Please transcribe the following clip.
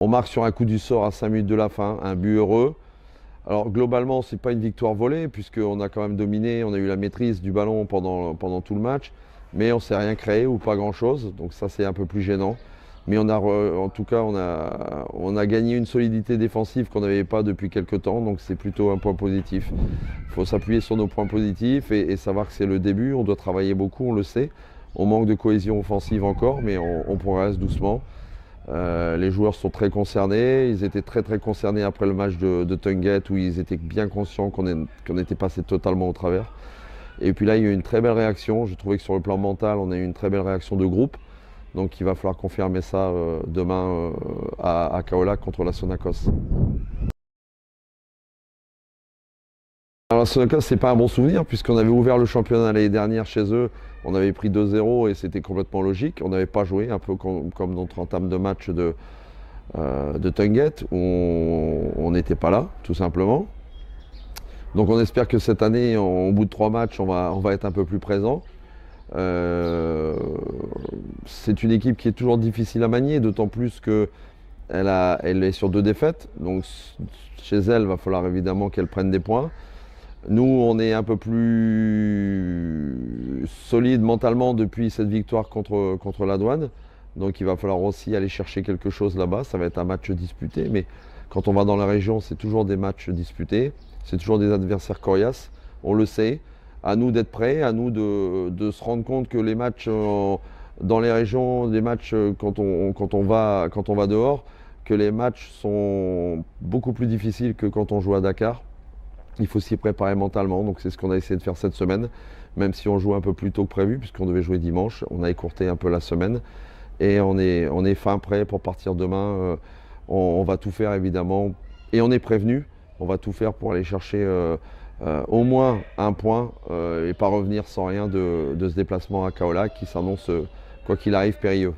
On marque sur un coup du sort à 5 minutes de la fin, un but heureux. Alors globalement, ce n'est pas une victoire volée, puisqu'on a quand même dominé, on a eu la maîtrise du ballon pendant tout le match, mais on ne s'est rien créé ou pas grand-chose, donc ça c'est un peu plus gênant. Mais en tout cas, on a gagné une solidité défensive qu'on n'avait pas depuis quelques temps, donc c'est plutôt un point positif. Il faut s'appuyer sur nos points positifs et savoir que c'est le début, on doit travailler beaucoup, on le sait. On manque de cohésion offensive encore, mais on progresse doucement. Les joueurs sont très concernés, ils étaient très concernés après le match de Tunget où ils étaient bien conscients qu'on était passé totalement au travers. Et puis là, il y a eu une très belle réaction. Je trouvais que sur le plan mental, on a eu une très belle réaction de groupe. Donc il va falloir confirmer ça demain à Kaolack contre la Sonacos. Alors la Sonacos, c'est pas un bon souvenir puisqu'on avait ouvert le championnat l'année dernière chez eux. On avait pris 2-0 et c'était complètement logique. On n'avait pas joué, un peu comme notre entame de match de Tunget où on n'était pas là, tout simplement. Donc on espère que cette année, au bout de 3 matchs, on va être un peu plus présent. C'est une équipe qui est toujours difficile à manier, d'autant plus qu'elle est sur 2 défaites. Donc chez elle, il va falloir évidemment qu'elle prenne des points. Nous, on est un peu plus solide mentalement depuis cette victoire contre la Douane. Donc il va falloir aussi aller chercher quelque chose là-bas. Ça va être un match disputé, mais quand on va dans la région, c'est toujours des matchs disputés. C'est toujours des adversaires coriaces, on le sait. À nous d'être prêts, à nous de se rendre compte que les matchs dans les régions, les matchs quand on va dehors, que les matchs sont beaucoup plus difficiles que quand on joue à Dakar. Il faut s'y préparer mentalement, donc c'est ce qu'on a essayé de faire cette semaine, même si on joue un peu plus tôt que prévu, puisqu'on devait jouer dimanche. On a écourté un peu la semaine et on est fin prêt pour partir demain. On va tout faire évidemment, et on est prévenu, on va tout faire pour aller chercher au moins un point et pas revenir sans rien de ce déplacement à Kaolack qui s'annonce, quoi qu'il arrive, périlleux.